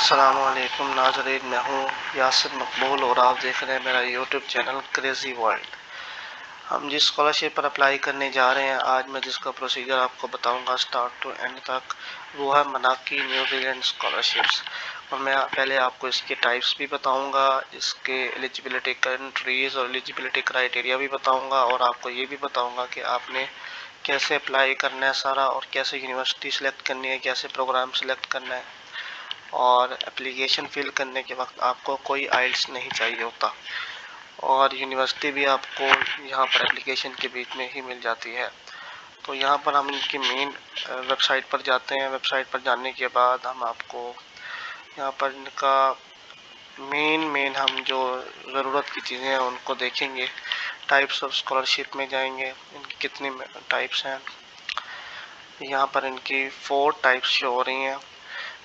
अस्सलामुअलैकुम नाज़रीन, मैं हूँ यासिर मकबूल और आप देख रहे हैं मेरा यूट्यूब चैनल क्रेज़ी वर्ल्ड। हम जिस स्कॉलरशिप पर अप्लाई करने जा रहे हैं, आज मैं जिसका प्रोसीजर आपको बताऊंगा स्टार्ट टू एंड तक, वो है मनाकी न्यूजीलैंड स्कॉलरशिप्स। और मैं पहले आपको इसके टाइप्स भी बताऊंगा, इसके एलिजिबिलिटी कंट्रीज़ और एलिजिबिलिटी क्राइटेरिया भी बताऊंगा, और आपको ये भी बताऊंगा कि आपने कैसे अप्लाई करना है सारा, और कैसे यूनिवर्सिटी सेलेक्ट करनी है, कैसे प्रोग्राम सेलेक्ट करना है। और एप्लीकेशन फिल करने के वक्त आपको कोई आइल्स नहीं चाहिए होता, और यूनिवर्सिटी भी आपको यहाँ पर एप्लीकेशन के बीच में ही मिल जाती है। तो यहाँ पर हम इनकी मेन वेबसाइट पर जाते हैं। वेबसाइट पर जाने के बाद हम आपको यहाँ पर इनका मेन हम जो ज़रूरत की चीज़ें हैं उनको देखेंगे। टाइप्स ऑफ स्कॉलरशिप में जाएंगे, इनकी कितनी टाइप्स हैं। यहाँ पर इनकी 4 टाइप्स शो हो रही हैं।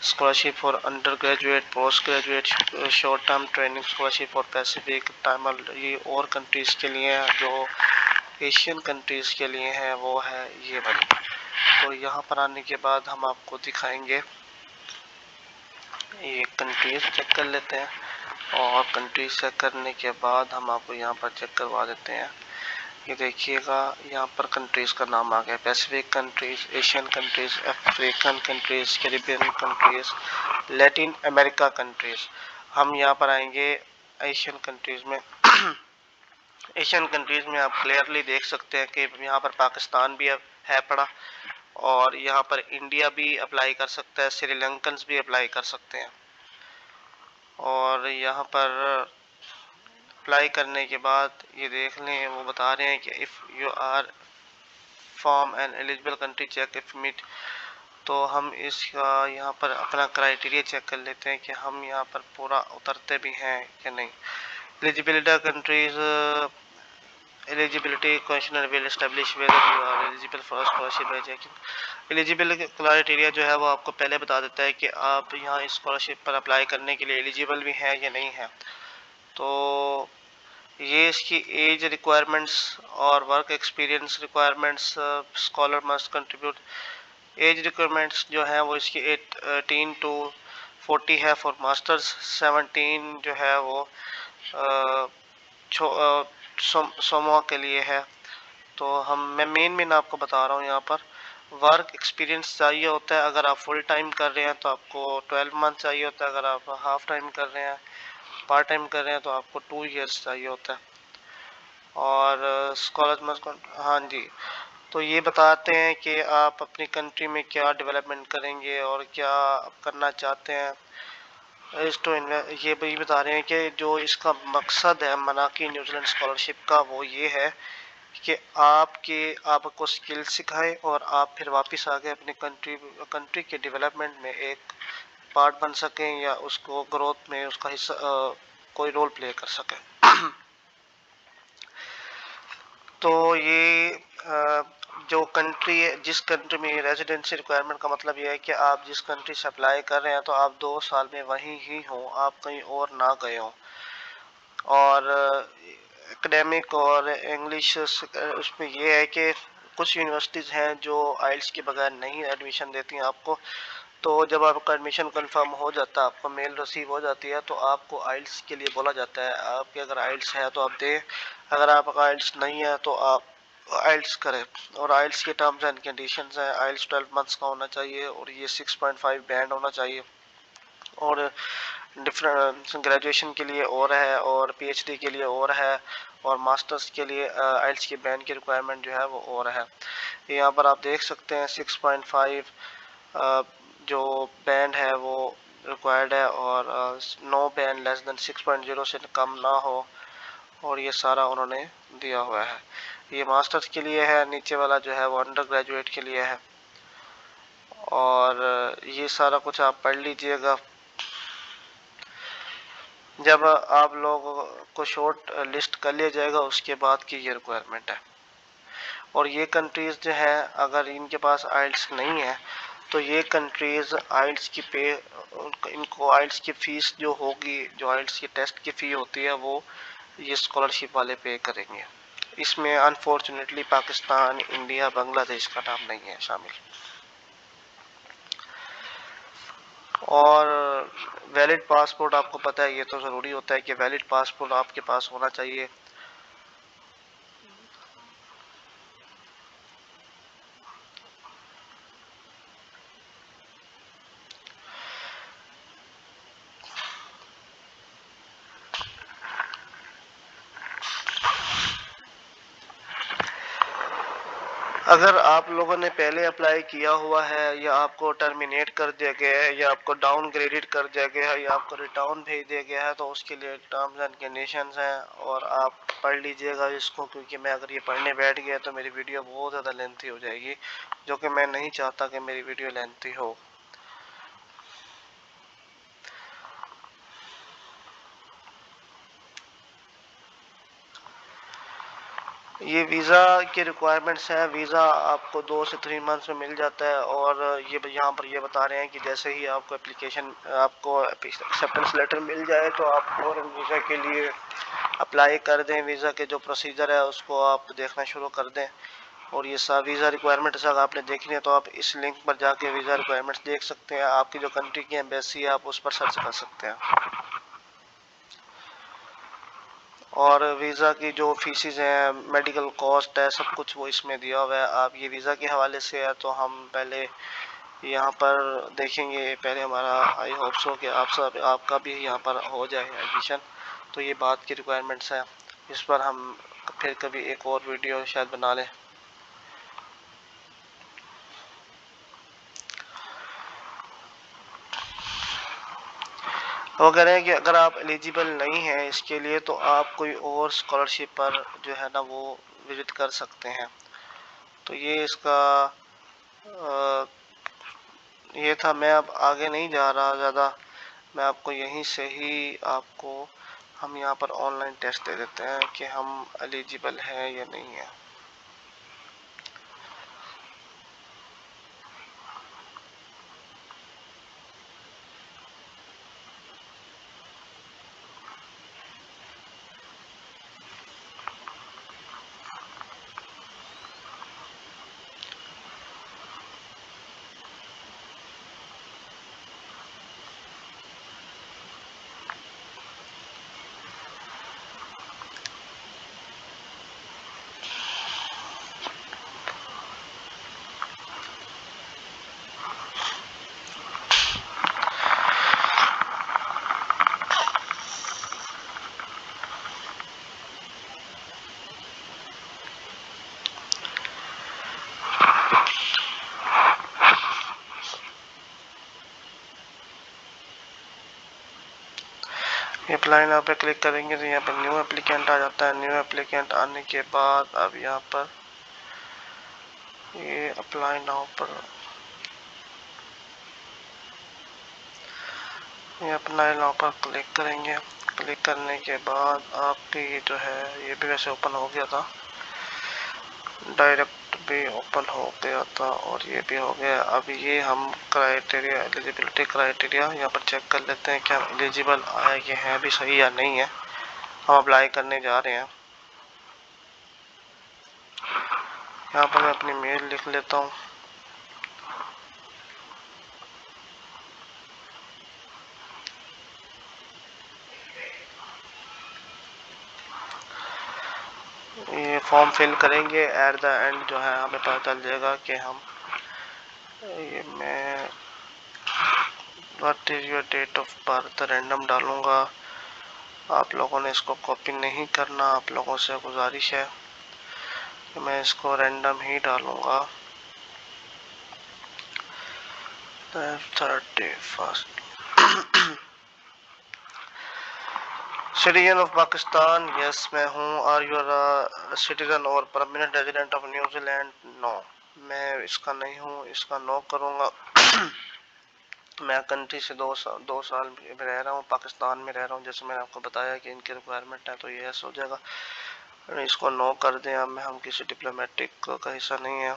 Scholarship for under graduate, post graduate, short term training scholarship और पैसिफिक टाइम, ये और कंट्रीज़ के लिए है। जो एशियन कंट्रीज़ के लिए है वो है ये वाली। तो यहाँ पर आने के बाद हम आपको दिखाएंगे, ये कंट्रीज़ चेक कर लेते हैं, और कंट्रीज चेक करने के बाद हम आपको यहाँ पर चेक करवा देते हैं। ये देखिएगा, यहाँ पर कंट्रीज़ का नाम आ गया, Pacific countries, Asian countries, African countries, Caribbean countries, Latin America countries. हम यहाँ पर आएंगे एशियन कंट्रीज़ में। एशियन कंट्रीज़ में आप क्लियरली देख सकते हैं कि यहाँ पर पाकिस्तान भी है पड़ा, और यहाँ पर इंडिया भी अप्लाई कर सकता है, श्रीलंकन भी अप्लाई कर सकते हैं। और यहाँ पर अप्लाई करने के बाद ये देख लें, वो बता रहे हैं कि if you are form and eligible country check if meet. तो हम इसका यहाँ पर अपना क्राइटेरिया चेक कर लेते हैं कि हम यहाँ पर पूरा उतरते भी हैं कि नहीं। Eligibility countries, eligibility question will establish whether you are eligible for scholarship by checking. Eligibility criteria जो है वो आपको पहले बता देता है कि आप यहाँ स्कॉलरशिप पर अप्लाई करने के लिए एलिजिबल भी हैं या नहीं है। तो ये इसकी एज रिक्वायरमेंट्स और work experience requirements, scholar must contribute. Age requirements जो है वो इसकी 18 टू 40 है फॉर मास्टर्स, 17 जो है वो सोमो के लिए है। तो मैं मेन आपको बता रहा हूँ। यहाँ पर वर्क एक्सपीरियंस चाहिए होता है, अगर आप फुल टाइम कर रहे हैं तो आपको 12 मंथ चाहिए होता है, अगर आप हाफ टाइम कर रहे हैं, पार्ट टाइम कर रहे हैं, तो आपको 2 ईयर्स चाहिए होता है। और स्कॉलर मस्ट, हाँ जी, तो ये बताते हैं कि आप अपनी कंट्री में क्या डेवलपमेंट करेंगे और क्या करना चाहते हैं। ये भी बता रहे हैं कि जो इसका मकसद है मनाकी न्यूजीलैंड स्कॉलरशिप का, वो ये है कि आपको स्किल सिखाए और आप फिर वापस आके अपनी कंट्री के डेवलपमेंट में एक पार्ट बन सकें, या उसको ग्रोथ में उसका हिस्सा कोई रोल प्ले कर सकें। तो ये जो कंट्री है, जिस कंट्री में रेजिडेंसी रिक्वायरमेंट का मतलब ये है कि आप जिस कंट्री से अप्लाई कर रहे हैं तो आप 2 साल में वहीं ही हो, आप कहीं और ना गए हो। और एकेडमिक और इंग्लिश उसमें ये है कि कुछ यूनिवर्सिटीज़ हैं जो आइल्स के बगैर नहीं एडमिशन देती हैं आपको। तो जब आपका एडमिशन कंफर्म हो जाता है, आपको मेल रिसीव हो जाती है, तो आपको आइल्स के लिए बोला जाता है। आपके अगर आइल्स है तो आप दें, अगर आपका आइल्स नहीं है तो आप आइल्स करें। और आइल्स के टर्म्स एंड कंडीशंस हैं, आइल्स 12 मंथ्स का होना चाहिए, और ये 6.5 बैंड होना चाहिए। और डिफरेंट ग्रेजुएशन के लिए और है, और पीएचडी के लिए और है, और मास्टर्स के लिए आइल्स के बैंड की रिक्वायरमेंट जो है वो और है। यहाँ पर आप देख सकते हैं 6.5 जो बैंड है वो रिक्वायर्ड है, और नो बैंड लेस देन 6.0 से कम ना हो, और ये सारा उन्होंने दिया हुआ है। ये मास्टर्स के लिए है, नीचे वाला जो है वो अंडर ग्रेजुएट के लिए है। और ये सारा कुछ आप पढ़ लीजिएगा। जब आप लोगों को शॉर्ट लिस्ट कर लिया जाएगा, उसके बाद की ये रिक्वायरमेंट है। और ये कंट्रीज़ जो है, अगर इनके पास आइल्स नहीं है तो ये कंट्रीज़ आइल्स की इनको आइल्स की फ़ीस जो होगी, जो आइल्स की टेस्ट की फ़ी होती है, वो ये स्कॉलरशिप वाले पे करेंगे। इसमें अनफॉर्चुनेटली पाकिस्तान, इंडिया, बांग्लादेश का नाम नहीं है शामिल। और वैलिड पासपोर्ट आपको पता है, ये तो ज़रूरी होता है कि वैलिड पासपोर्ट आपके पास होना चाहिए। अगर आप लोगों ने पहले अप्लाई किया हुआ है या आपको टर्मिनेट कर दिया गया है या आपको डाउनग्रेडेड कर दिया गया है या आपको रिटर्न भेज दिया गया है तो उसके लिए टर्म्स एंड कंडीशंस हैं और आप पढ़ लीजिएगा इसको, क्योंकि मैं अगर ये पढ़ने बैठ गया तो मेरी वीडियो बहुत ज़्यादा लेंथी हो जाएगी, जो कि मैं नहीं चाहता कि मेरी वीडियो लेंथी हो। ये वीज़ा की रिक्वायरमेंट्स हैं। वीज़ा आपको 2 से 3 मंथ्स में मिल जाता है और ये यहाँ पर ये बता रहे हैं कि जैसे ही आपको आपको एक्सेप्टेंस लेटर मिल जाए तो आप फौरन वीज़ा के लिए अप्लाई कर दें। वीज़ा के जो प्रोसीजर है उसको आप देखना शुरू कर दें और ये सब वीज़ा रिक्वायरमेंट्स अगर आपने देखनी है तो आप इस लिंक पर जाके वीज़ा रिक्वायरमेंट्स देख सकते हैं। आपकी जो कंट्री की एम्बेसी है आप उस पर सर्च कर सकते हैं और वीज़ा की जो फीसिस हैं, मेडिकल कॉस्ट है, सब कुछ वो इसमें दिया हुआ है। आप ये वीज़ा के हवाले से है तो हम पहले यहाँ पर देखेंगे। पहले हमारा आई होप सो कि आपका भी यहाँ पर हो जाए एडमिशन। तो ये बात की रिक्वायरमेंट्स है, इस पर हम फिर कभी एक और वीडियो शायद बना लें। वो कह रहे हैं कि अगर आप एलिजिबल नहीं हैं इसके लिए तो आप कोई और स्कॉलरशिप पर जो है ना वो विजिट कर सकते हैं। तो ये इसका ये था। मैं अब आगे नहीं जा रहा ज़्यादा, मैं आपको यहीं से ही आपको हम यहाँ पर ऑनलाइन टेस्ट दे देते हैं कि हम एलिजिबल हैं या नहीं है। अप्लाई नाउ पे क्लिक करेंगे तो यहाँ पर न्यू एप्लीकेंट आ जाता है। न्यू एप्लीकेंट आने के बाद अब यहाँ पर ये अप्लाई नाउ पर ये अप्लाई नाउ पर क्लिक करेंगे। क्लिक करने के बाद आपकी ये जो है ये भी वैसे ओपन हो गया था, डायरेक्ट भी ओपन हो गया था और ये भी हो गया। अब ये हम क्राइटेरिया एलिजिबिलिटी क्राइटेरिया यहाँ पर चेक कर लेते हैं कि हम एलिजिबल आए कि हैं भी सही या नहीं है। हम अप्लाई करने जा रहे हैं। यहाँ पर मैं अपनी मेल लिख लेता हूँ। ये फॉर्म फिल करेंगे। एट द एंड जो है हमें पता चल जाएगा कि हम ये मैं what is your date of birth random डालूंगा। आप लोगों ने इसको कॉपी नहीं करना, आप लोगों से गुजारिश है कि मैं इसको रैंडम ही डालूंगा। 31 सिटीजन ऑफ पाकिस्तान, यस मैं हूँ। आर यू सिटीजन और permanent resident of New Zealand, no मैं इसका नहीं हूँ, इसका नो करूँगा। मैं कंट्री से 2 साल में रह रहा हूँ, पाकिस्तान में रह रहा हूँ। जैसे मैंने आपको बताया कि इनकी रिक्वायरमेंट है तो ये यस हो जाएगा। इसको नो कर दें। अब हम किसी डिप्लोमेटिक का हिस्सा नहीं है।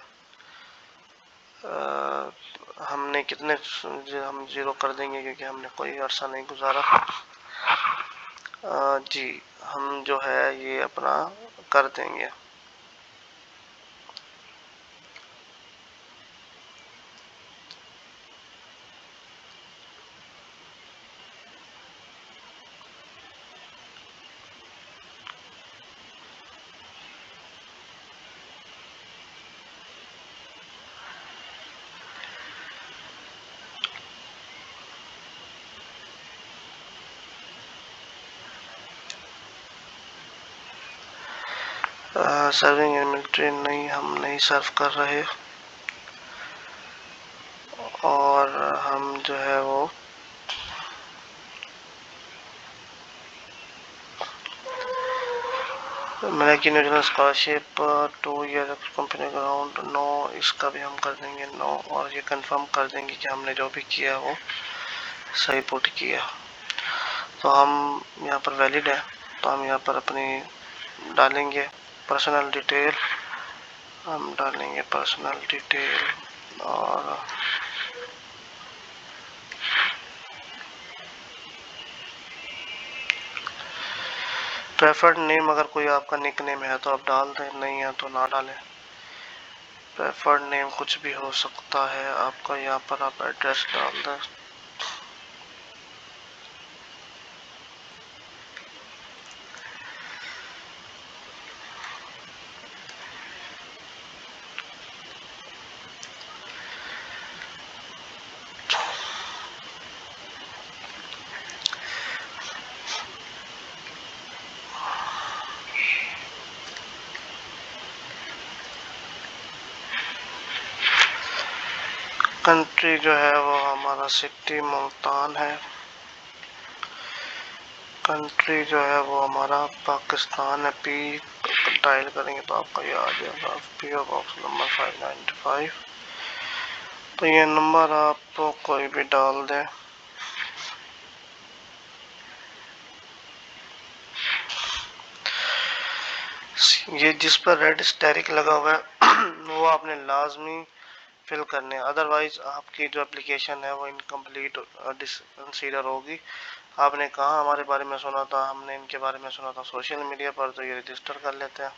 हमने कितने हम 0 कर देंगे क्योंकि हमने कोई अरसा नहीं गुजारा। जी हम जो है ये अपना कर देंगे। सर्विंग इन मिलिट्री नहीं, हम नहीं सर्व कर रहे, और हम जो है वो American New Zealand scholarship 2 year company ground no, इसका भी हम कर देंगे नो, और ये कंफर्म कर देंगे कि हमने जो भी किया वो सही पुट किया। तो हम यहाँ पर वैलिड है, तो हम यहाँ पर अपनी डालेंगे पर्सनल डिटेल, हम डालेंगे पर्सनल डिटेल, और प्रेफर्ड नेम, अगर कोई आपका निक नेम है तो आप डाल दें, नहीं है तो ना डालें। प्रेफर्ड नेम कुछ भी हो सकता है आपका, यहाँ पर आप एड्रेस डाल दें। कंट्री जो है वो हमारा सिटी मुल्तान है, कंट्री जो है वो हमारा पाकिस्तान है। पी डायल करेंगे तो आपका ये आ जाएगा, पीओ बॉक्स नंबर 595। तो ये नंबर आप कोई भी डाल दें। ये जिस पर रेड स्टेरिक लगा हुआ है वो आपने लाजमी फिल करने, अदरवाइज आपकी जो एप्लीकेशन है वो इनकम्प्लीट कंसीडर होगी। आपने कहाँ हमारे बारे में सुना था? हमने इनके बारे में सुना था सोशल मीडिया पर, तो ये रजिस्टर कर लेते हैं।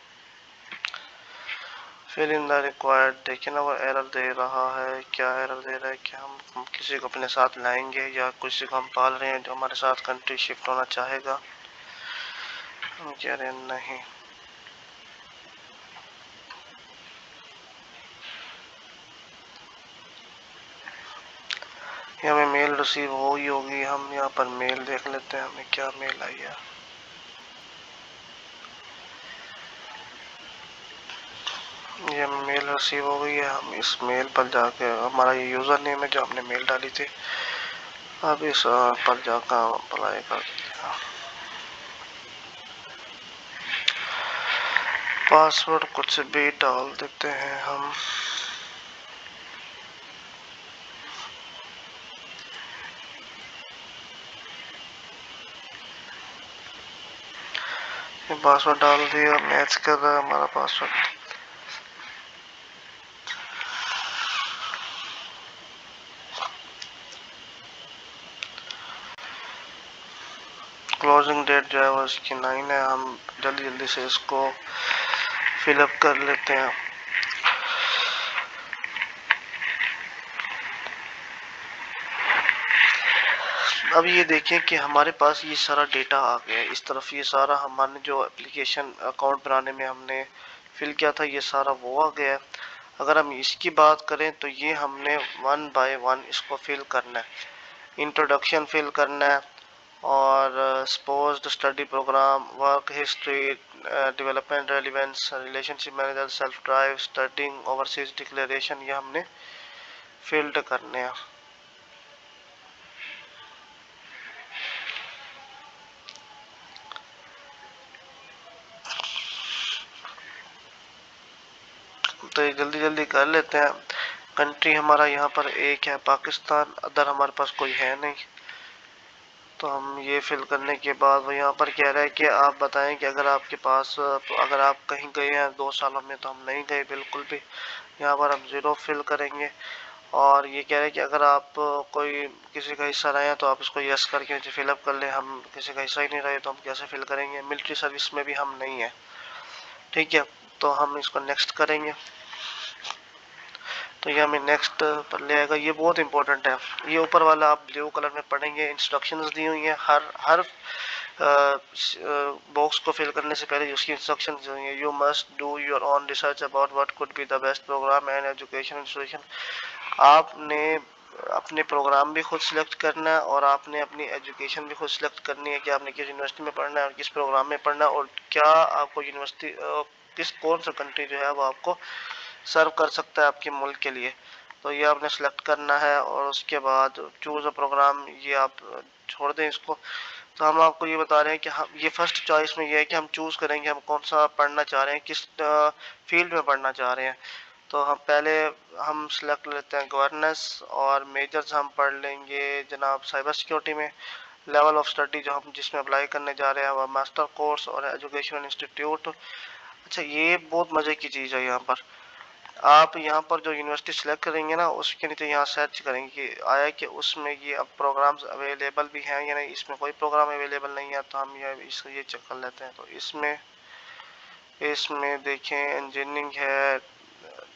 फिर इन द रिक्वायर्ड, देखिए ना वो एरर दे रहा है, क्या एरर दे रहा है कि हम किसी को अपने साथ लाएंगे या किसी को हम पाल रहे हैं जो हमारे साथ कंट्री शिफ्ट होना चाहेगा। हम कह रहे हैं नहीं। ये हमें मेल रिसीव हो ही होगी, हम यहाँ पर मेल देख लेते हैं हमें क्या मेल आई है। ये मेल रिसीव हो गई है, हम इस मेल पर जाके, हमारा ये यूज़र नेम है जो हमने मेल डाली थी, अब इस पर जाकर अप्लाई कर देते हैं। पासवर्ड कुछ भी डाल देते हैं हम। पासवर्ड डाल दिया, मैच कर रहा है हमारा पासवर्ड। क्लोजिंग डेट जो है वो इसकी 9 है, हम जल्दी जल्दी से इसको फिलअप कर लेते हैं। अब ये देखें कि हमारे पास ये सारा डेटा आ गया है इस तरफ, ये सारा हमारे जो एप्लीकेशन अकाउंट बनाने में हमने फिल किया था ये सारा वो आ गया है। अगर हम इसकी बात करें तो ये हमने 1 बाय 1 इसको फिल करना है। इंट्रोडक्शन फिल करना है, और proposed study programme, work history, development relevance, relationship manager, self drive, studying, overseas declaration, ये हमने फिल्ड करने हैं। तो ये जल्दी जल्दी कर लेते हैं। कंट्री हमारा यहाँ पर एक है पाकिस्तान, अदर हमारे पास कोई है नहीं। तो हम ये फिल करने के बाद वो यहाँ पर कह रहा है कि आप बताएं कि अगर आपके पास, अगर आप कहीं गए हैं 2 सालों में, तो हम नहीं गए बिल्कुल भी। यहाँ पर हम 0 फिल करेंगे। और ये कह रहे हैं कि अगर आप कोई किसी का हिस्सा रहे हैं तो आप इसको यस करके फिलअप कर लें। हम किसी का हिस्सा ही नहीं रहे तो हम कैसे फिल करेंगे? मिलिट्री सर्विस में भी हम नहीं है, ठीक है। तो हम इसको नेक्स्ट करेंगे, तो ये हमें नेक्स्ट पर ले आएगा। ये बहुत इंपॉर्टेंट है, ये ऊपर वाला आप ब्लू कलर में पढ़ेंगे, इंस्ट्रक्शंस दी हुई हैं। हर बॉक्स को फिल करने से पहले उसकी इंस्ट्रक्शन दी हुई है। You must do your own research about what could be the best program and education institution. आपने अपने प्रोग्राम भी खुद सिलेक्ट करना है, और आपने अपनी एजुकेशन भी खुद सिलेक्ट करनी है कि आपने किस यूनिवर्सिटी में पढ़ना है और किस प्रोग्राम में पढ़ना है, और क्या आपको यूनिवर्सिटी कौन सा कंट्री जो है वो आपको सर्व कर सकता है आपके मुल्क के लिए। तो ये आपने सेलेक्ट करना है और उसके बाद चूज अ प्रोग्राम, ये आप छोड़ दें इसको। तो हम आपको ये बता रहे हैं कि हम ये फर्स्ट चॉइस में ये है कि हम चूज करेंगे हम कौन सा पढ़ना चाह रहे हैं, किस फील्ड में पढ़ना चाह रहे हैं। तो हम पहले हम सेलेक्ट लेते हैं गवर्नेंस, और मेजर्स हम पढ़ लेंगे जनाब साइबर सिक्योरिटी में। लेवल ऑफ स्टडी जो हम जिसमें अप्लाई करने जा रहे हैं वह मास्टर कोर्स और एजुकेशन इंस्टीट्यूट। अच्छा, ये बहुत मज़े की चीज़ है। यहाँ पर आप यहाँ पर जो यूनिवर्सिटी सेलेक्ट करेंगे ना, उसके नीचे यहाँ सर्च करेंगे कि आया कि उसमें ये अब प्रोग्राम्स अवेलेबल भी हैं या नहीं। इसमें कोई प्रोग्राम अवेलेबल नहीं है तो हम ये चेक कर लेते हैं। तो इसमें इसमें देखें इंजीनियरिंग है,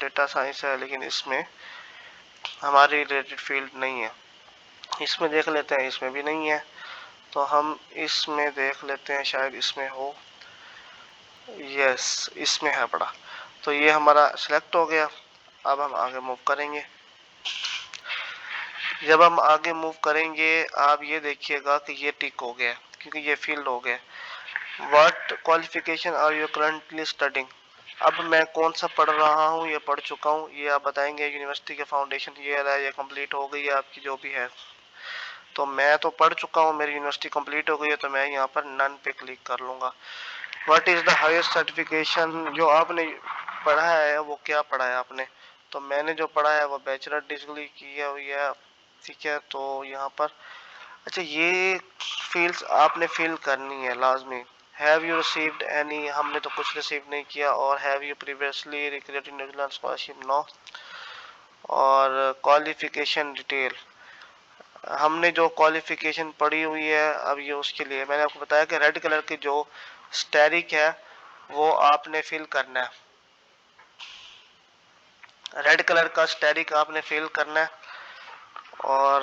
डेटा साइंस है, लेकिन इसमें हमारी रिलेटेड फील्ड नहीं है। इसमें देख लेते हैं, इसमें भी नहीं है। तो हम इसमें देख लेते हैं, शायद इसमें हो। यस, इसमें है पड़ा। तो ये हमारा सिलेक्ट हो गया। अब हम आगे मूव करेंगे। जब हम आगे मूव करेंगे आप ये देखिएगा कि ये टिक हो गया क्योंकि ये फील्ड हो गया। What qualification are you currently studying. अब मैं कौन सा पढ़ रहा हूँ, ये पढ़ चुका हूँ, ये आप बताएंगे। यूनिवर्सिटी के फाउंडेशन ईयर है, ये कंप्लीट हो गई है आपकी जो भी है। तो मैं तो पढ़ चुका हूँ, मेरी यूनिवर्सिटी कंप्लीट हो गई है, तो मैं यहाँ पर नन पे क्लिक कर लूँगा। What is the highest certification, जो आपने पढ़ा है वो क्या पढ़ा है आपने। तो मैंने जो पढ़ा है वो बैचलर डिग्री की है हुई है, ठीक है। तो यहाँ पर अच्छा, ये फील्ड्स आपने फिल करनी है लाजमी। हैव यू रिसीव्ड एनी, हमने तो कुछ रिसीव नहीं किया। और have you previously recruited New Zealand scholarship, no. और क्वालिफिकेशन डिटेल, हमने जो क्वालिफिकेशन पढ़ी हुई है अब ये उसके लिए मैंने आपको बताया कि रेड कलर की जो स्टैरिक है वो आपने फिल करना है। रेड कलर का स्टैरिक आपने फिल करना है। और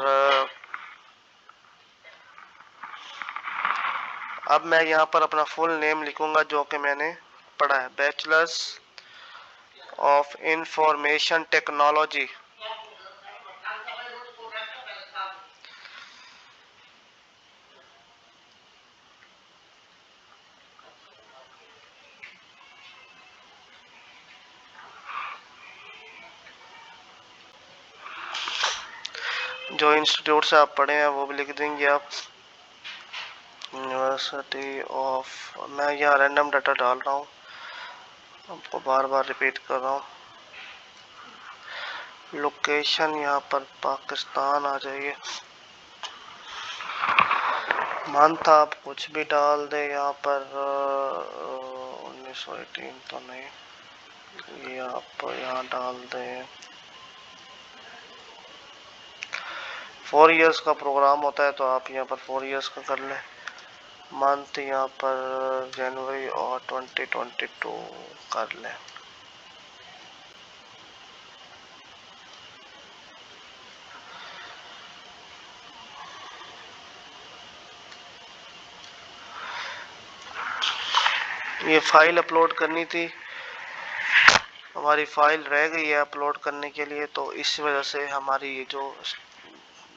अब मैं यहाँ पर अपना फुल नेम लिखूंगा जो कि मैंने पढ़ा है, बैचलर्स ऑफ इंफॉर्मेशन टेक्नोलॉजी। जो इंस्टीट्यूट से आप पढ़े हैं वो भी लिख देंगे आप। यूनिवर्सिटी ऑफ, मैं यहाँ रैंडम डाटा डाल रहा हूँ, आपको बार बार रिपीट कर रहा हूँ। लोकेशन यहाँ पर पाकिस्तान आ जाइए। मंथ आप कुछ भी डाल दे यहाँ पर, 1918 तो नहीं, ये आप यहाँ डाल दें। 4 इयर्स का प्रोग्राम होता है तो आप यहाँ पर 4 इयर्स का कर लें। मंथ यहाँ पर जनवरी और 2022 कर लें। ये फाइल अपलोड करनी थी, हमारी फाइल रह गई है अपलोड करने के लिए, तो इस वजह से हमारी ये जो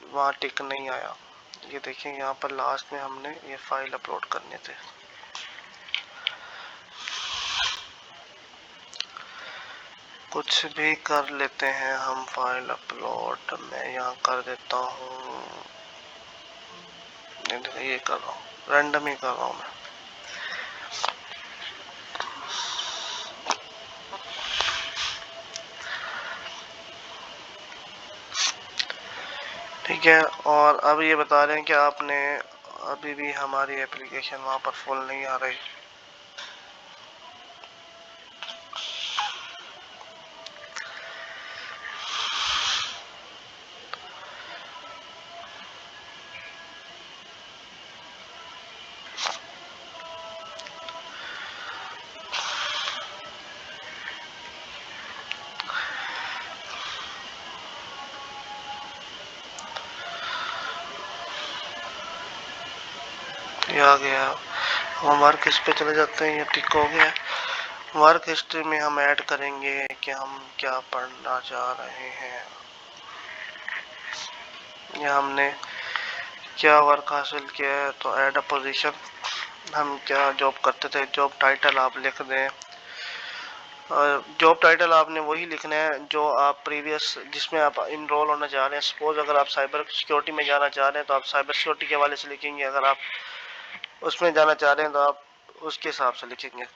वहाँ टिक नहीं आया। ये देखिए यहाँ पर लास्ट में हमने ये फाइल अपलोड करने थे। कुछ भी कर लेते हैं हम, फाइल अपलोड मैं यहाँ कर देता हूँ। ये कर रहा हूँ, रैंडम ही कर रहा हूँ मैं। ठीक है, और अब ये बता रहे हैं कि आपने अभी भी हमारी एप्लीकेशन वहाँ पर फुल नहीं आ रही। ये आ गया। हम वर्क हिस्ट्री पे चले जाते हैं, ये टिक हो गया। वर्क हिस्ट्री में हम ऐड करेंगे कि हम क्या पढ़ना चाह रहे हैं, या हमने क्या वर्क हासिल किया है। तो ऐड अ पोजीशन, हम क्या जॉब करते थे, जॉब टाइटल आप लिख दें। और जॉब टाइटल आपने वही लिखना है जो आप प्रीवियस जिसमें आप इनरोल होना चाह रहे हैं। सपोज अगर आप साइबर सिक्योरिटी में जाना चाह रहे हैं तो आप साइबर सिक्योरिटी के हवाले से लिखेंगे, अगर आप उसमें जाना चाह रहे हैं तो आप उसके हिसाब से लिखेंगे।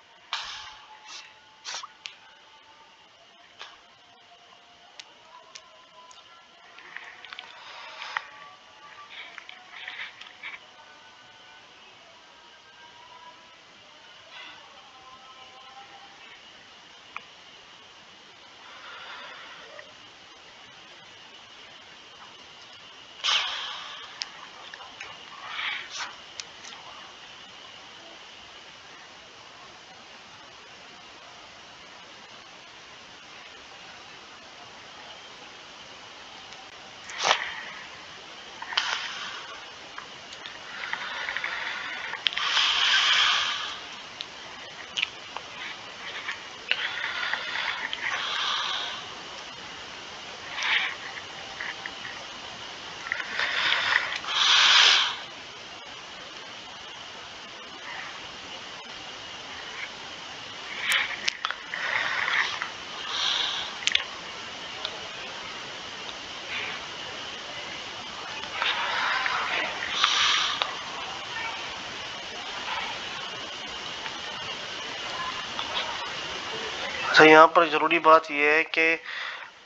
अच्छा, यहाँ पर ज़रूरी बात यह है कि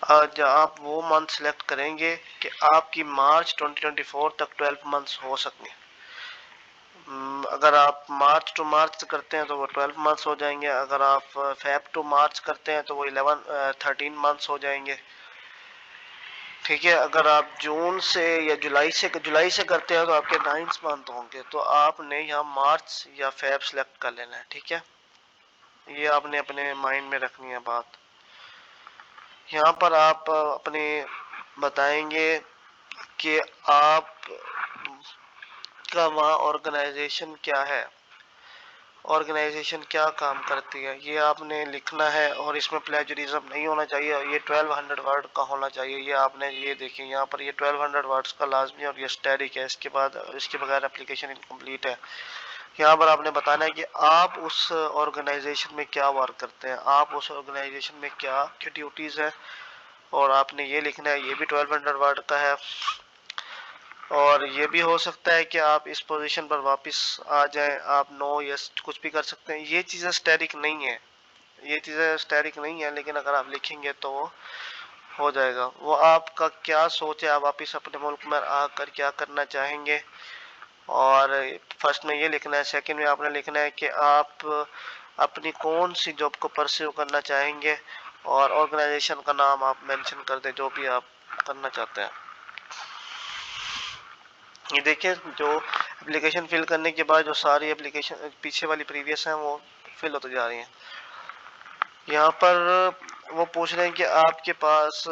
आज आप वो मंथ सेलेक्ट करेंगे कि आपकी मार्च 2024 तक 12 मंथ्स हो सकें। अगर आप मार्च टू मार्च करते हैं तो वो 12 मंथ्स हो जाएंगे, अगर आप फेब टू मार्च करते हैं तो वो 13 मंथ्स हो जाएंगे। ठीक है, अगर आप जून से या जुलाई से करते हैं तो आपके 9 मंथ होंगे। तो आपने यहाँ मार्च या फेब सेलेक्ट कर लेना है। ठीक है, ये आपने अपने माइंड में रखनी है बात। यहाँ पर आप अपने बताएंगे कि आप का वहाँ ऑर्गेनाइजेशन क्या है, ऑर्गेनाइजेशन क्या काम करती है, ये आपने लिखना है। और इसमें प्लेजरिज्म नहीं होना चाहिए, ये 1200 वर्ड का होना चाहिए। ये आपने ये देखिए यहाँ पर ये 1200 वर्ड्स का लाजमी और ये स्टैटिक है। इसके बाद इसके बगैर एप्लीकेशन इनकम्प्लीट है। यहाँ पर आपने बताना है कि आप उस ऑर्गेनाइजेशन में क्या वर्क करते हैं, आप उस ऑर्गेनाइजेशन में क्या ड्यूटीज़ है, और आपने ये लिखना है। ये भी 1200 वर्ड का है। और ये भी हो सकता है कि आप इस पोजीशन पर वापस आ जाएं, आप नो यस कुछ भी कर सकते हैं। ये चीज़ें स्टैटिक नहीं है, ये चीज़ें स्टैटिक नहीं है, लेकिन अगर आप लिखेंगे तो वो हो जाएगा। वो आपका क्या सोच है, आप वापस अपने मुल्क में आकर क्या करना चाहेंगे। और फर्स्ट में ये लिखना है। सेकंड में आपने लिखना है कि आप अपनी कौन सी जॉब को परस्यू करना चाहेंगे, और ऑर्गेनाइजेशन का नाम आप मेंशन कर दें जो भी आप करना चाहते हैं। ये देखिए, जो एप्लीकेशन फिल करने के बाद जो सारी एप्लीकेशन पीछे वाली प्रीवियस हैं वो फिल होती जा रही हैं। यहाँ पर वो पूछ रहे हैं कि आपके पास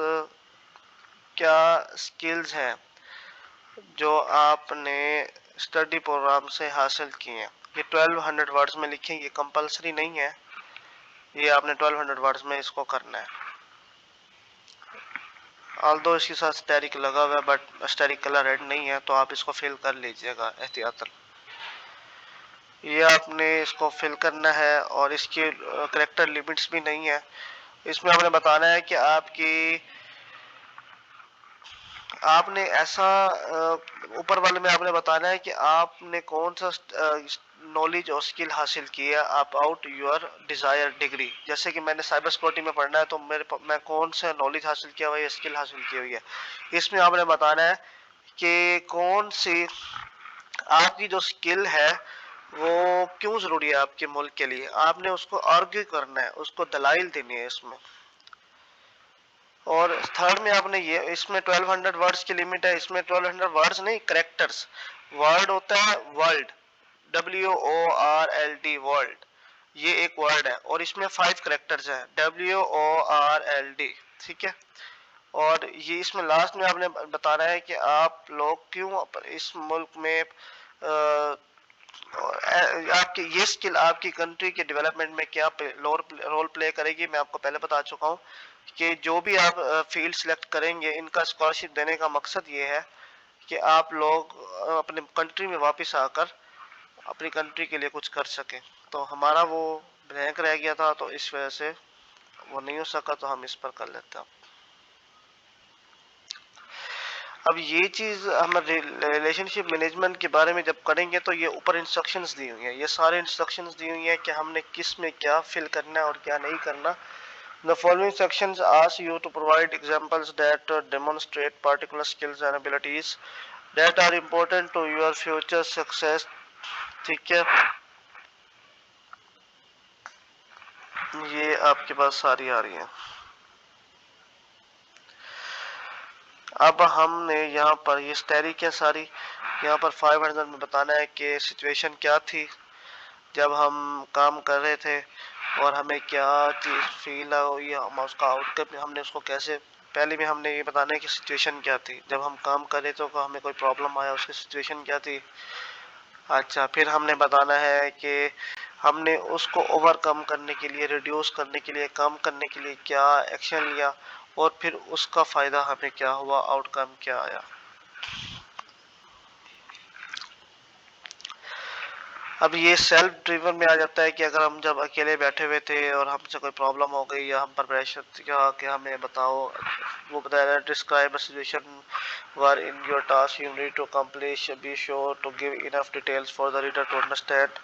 क्या स्किल्स हैं जो आपने स्टडी प्रोग्राम से हासिल किए हैं। ये 1200 वर्ड्स में लिखें, ये कंपलसरी नहीं है, ये आपने 1200 वर्ड्स में इसको करना है। ऑल्दो इसके साथ स्टैटिक लगा हुआ है बट स्टैटिक कलर रेड नहीं है, तो आप इसको फिल कर लीजिएगा एहतियातन। ये आपने इसको फिल करना है, और इसकी करेक्टर लिमिट्स भी नहीं है। इसमें आपने बताना है कि आपने ऐसा ऊपर वाले में आपने बताना है कि आपने कौन सा नॉलेज और स्किल हासिल की है अबाउट योर डिजायर डिग्री। जैसे कि मैंने साइबर सिक्योरिटी में पढ़ना है तो मैं कौन सा नॉलेज हासिल किया हुआ है, स्किल हासिल की हुई है। इसमें आपने बताना है कि कौन सी आपकी जो स्किल है वो क्यों जरूरी है आपके मुल्क के लिए। आपने उसको आर्ग्यू करना है, उसको दलाइल देनी है इसमें। और थर्ड में आपने ये इसमें 1200 वर्ड्स की लिमिट है। इसमें 1200 वर्ड्स नहीं, करेक्टर्स। वर्ड होता है वर्ल्ड, WORLD वर्ल्ड, ये एक वर्ड है, और इसमें 5 करेक्टर्स है, WORLD। ठीक है, और ये इसमें लास्ट में आपने बताना है कि आप लोग क्यों इस मुल्क में आपकी ये स्किल आपकी कंट्री के डेवलपमेंट में क्या रोल प्ले करेगी। मैं आपको पहले बता चुका हूँ कि जो भी आप फील्ड सेलेक्ट करेंगे, इनका स्कॉलरशिप देने का मकसद ये है कि आप लोग अपने कंट्री में वापस आकर अपनी कंट्री के लिए कुछ कर सकें। तो हमारा वो ब्लैंक रह गया था, तो इस वजह से वो नहीं हो सका तो हम इस पर कर लेते हैं। अब ये चीज़ हम रिलेशनशिप मैनेजमेंट के बारे में जब करेंगे तो ये ऊपर इंस्ट्रक्शंस दी हुई हैं, ये सारे इंस्ट्रक्शंस दी हुई हैं कि हमने किस में क्या फिल करना है और क्या नहीं करना। The following sections ask you to provide examples that demonstrate particular skills and abilities that are important to your future success। ठीक है, ये आपके पास सारी आ रही हैं। अब हमने यहाँ पर ये तारीख है सारी, यहाँ पर 500 में बताना है कि सिचुएशन क्या थी जब हम काम कर रहे थे और हमें क्या चीज़ फील हुई, हम उसका आउटकम हमने उसको कैसे, पहले भी हमने ये बताना है कि सिचुएशन क्या थी जब हम काम कर रहे थे तो हमें कोई प्रॉब्लम आया, उसकी सिचुएशन क्या थी। अच्छा, फिर हमने बताना है कि हमने उसको ओवरकम करने के लिए, रिड्यूस करने के लिए, कम करने के लिए क्या एक्शन लिया और फिर उसका फ़ायदा हमें क्या हुआ, आउटकम क्या आया। अब ये सेल्फ ड्रिवन में आ जाता है कि अगर हम जब अकेले बैठे हुए थे और हमसे कोई प्रॉब्लम हो गई या हम पर प्रेशर था कि हमें बताओ, वो बताया रहा है describe a situation where in your task you need to accomplish, be sure to give enough details for the reader to understand.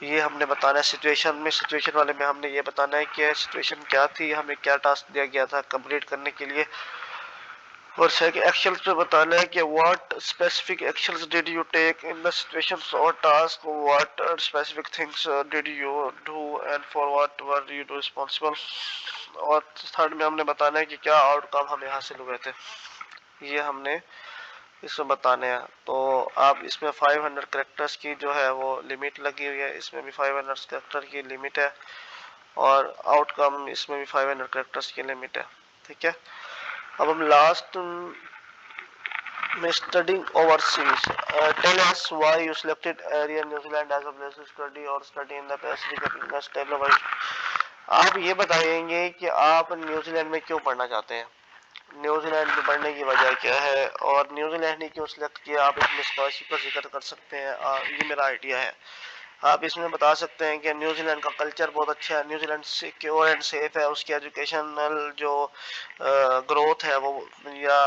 ये हमने बताना है सिचुएशन में, सिचुएशन वाले में हमने ये बताना है कि सिचुएशन क्या थी, हमें क्या टास्क दिया गया था कंप्लीट करने के लिए। और सेकंड एक्शंस पे बताना है कि what specific actions did you take in the situations और task, what specific things did you do and for what were you responsible. और थर्ड में हमने बताना है कि क्या आउटकम हमें हासिल हुए थे, ये हमने इसमें बताने हैं। तो आप इसमें 500 करेक्टर्स की जो है वो लिमिट लगी हुई है, इसमें भी 500 करेक्टर की लिमिट है और आउटकम इसमें भी 500 करेक्टर्स की लिमिट है। ठीक है, अब हम लास्ट में studying overseas, tell us why you selected area New Zealand as a place to study और स्टडी इन द पैसिफिक। आप ये बताएंगे कि आप न्यूजीलैंड में क्यों पढ़ना चाहते हैं, न्यूजीलैंड में पढ़ने की वजह क्या है और न्यूजीलैंड ने क्यों सिलेक्ट किया। आप इसमें स्कॉलरशिप का जिक्र कर सकते हैं, ये मेरा आइडिया है। आप इसमें बता सकते हैं कि न्यूजीलैंड का कल्चर बहुत अच्छा है, न्यूजीलैंड सिक्योर एंड सेफ है, उसकी एजुकेशनल जो ग्रोथ है वो या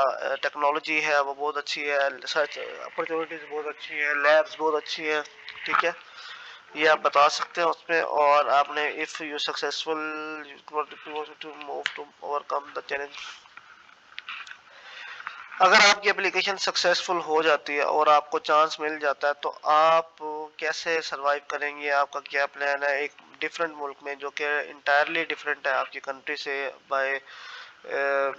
टेक्नोलॉजी है वो बहुत अच्छी है, रिसर्च अपॉर्चुनिटीज बहुत अच्छी है, लैब्स बहुत अच्छी है। ठीक है, ये आप बता सकते हैं उसमें। और आपने if you successful to move to overcome the challenge, अगर आपकी एप्लीकेशन सक्सेसफुल हो जाती है और आपको चांस मिल जाता है तो आप कैसे सरवाइव करेंगे, आपका क्या प्लान है एक डिफरेंट मुल्क में जो कि इंटायरली डिफरेंट है आपकी कंट्री से, बाय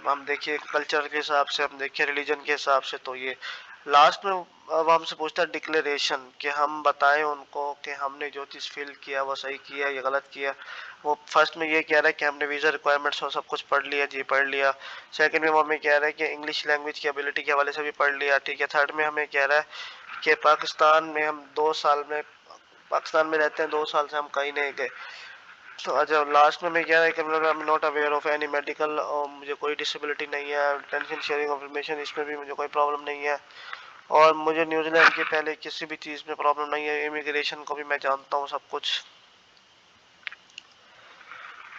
हम देखिए कल्चर के हिसाब से, हम देखिए रिलीजन के हिसाब से। तो ये लास्ट में अब हमसे पूछता है डिक्लेरेशन कि हम बताएं उनको कि हमने जो चीज़ फील किया वो सही किया या गलत किया। वो फर्स्ट में ये कह रहा है कि हमने वीज़ा रिक्वायरमेंट्स और सब कुछ पढ़ लिया जी, पढ़ लिया। सेकंड में वो हमें कह रहा है कि इंग्लिश लैंग्वेज की एबिलिटी के हवाले से भी पढ़ लिया। ठीक है, थर्ड में हमें कह रहा है कि पाकिस्तान में हम 2 साल में, पाकिस्तान में रहते हैं 2 साल से हम कहीं नहीं गए। तो अच्छा, लास्ट में मैं कह रहा है कि I am not aware of any medical, और मुझे कोई डिसेबिलिटी नहीं है, टेंशन शेयरिंग इंफॉर्मेशन इसमें भी मुझे कोई प्रॉब्लम नहीं है, और मुझे न्यूजीलैंड के पहले किसी भी चीज़ में प्रॉब्लम नहीं है, इमिग्रेशन को भी मैं जानता हूँ सब कुछ,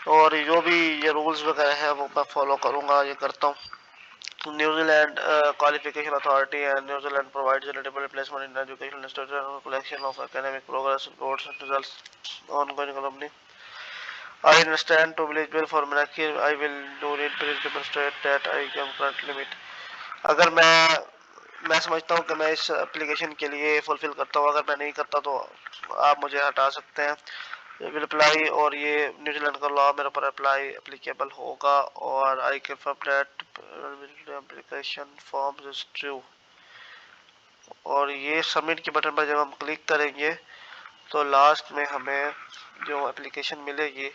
और जो भी ये रूल्स वगैरह है वो मैं फॉलो करूँगा, ये करता हूँ। New Zealand qualification authority and New Zealand provides eligible placement in education institution collection of academic progress reports and results ongoing company. I understand to be eligible for Medicare, I will do it to demonstrate that I am currently meet। अगर मैं समझता हूँ कि मैं इस application के लिए fulfil करता हूँ, अगर मैं नहीं करता तो आप मुझे हटा सकते हैं। विल अप्लाई, और ये न्यूजीलैंड का लॉ मेरे पर अप्लाई एप्लीकेबल होगा, और I confirm that application form is true. और ये सबमिट के बटन पर जब हम क्लिक करेंगे तो लास्ट में हमें जो एप्लीकेशन मिलेगी,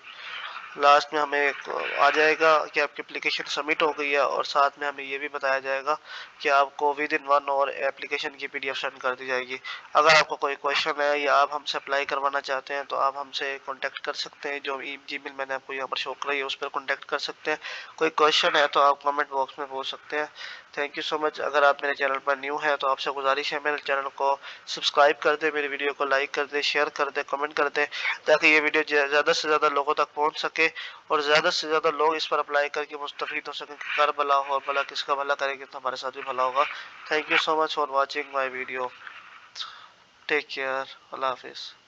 लास्ट में हमें एक आ जाएगा कि आपकी एप्लीकेशन सबमिट हो गई है, और साथ में हमें ये भी बताया जाएगा कि आपको विद इन 1 आवर एप्लीकेशन की पीडीएफ सेंड कर दी जाएगी। अगर आपको कोई क्वेश्चन है या आप हमसे अप्लाई करवाना चाहते हैं तो आप हमसे कांटेक्ट कर सकते हैं, जो जीमेल मैंने आपको यहाँ पर शो कराई है उस पर कांटेक्ट कर सकते हैं। कोई क्वेश्चन है तो आप कमेंट बॉक्स में पूछ सकते हैं। Thank you so much. अगर आप मेरे चैनल पर न्यू है तो आपसे गुजारिश है मेरे चैनल को सब्सक्राइब कर दे, मेरी वीडियो को लाइक कर दे, शेयर कर दे, कमेंट कर दे, ताकि ये वीडियो ज़्यादा से ज़्यादा लोगों तक पहुंच सके और ज़्यादा से ज़्यादा लोग इस पर अप्लाई करके मुस्तफ़ीद हो सकें कि कर भला हो और भला किसका भला करेंगे तो हमारे साथ भी भला होगा। Thank you so much for watching my video. Take care. अल्लाह हाफिज़।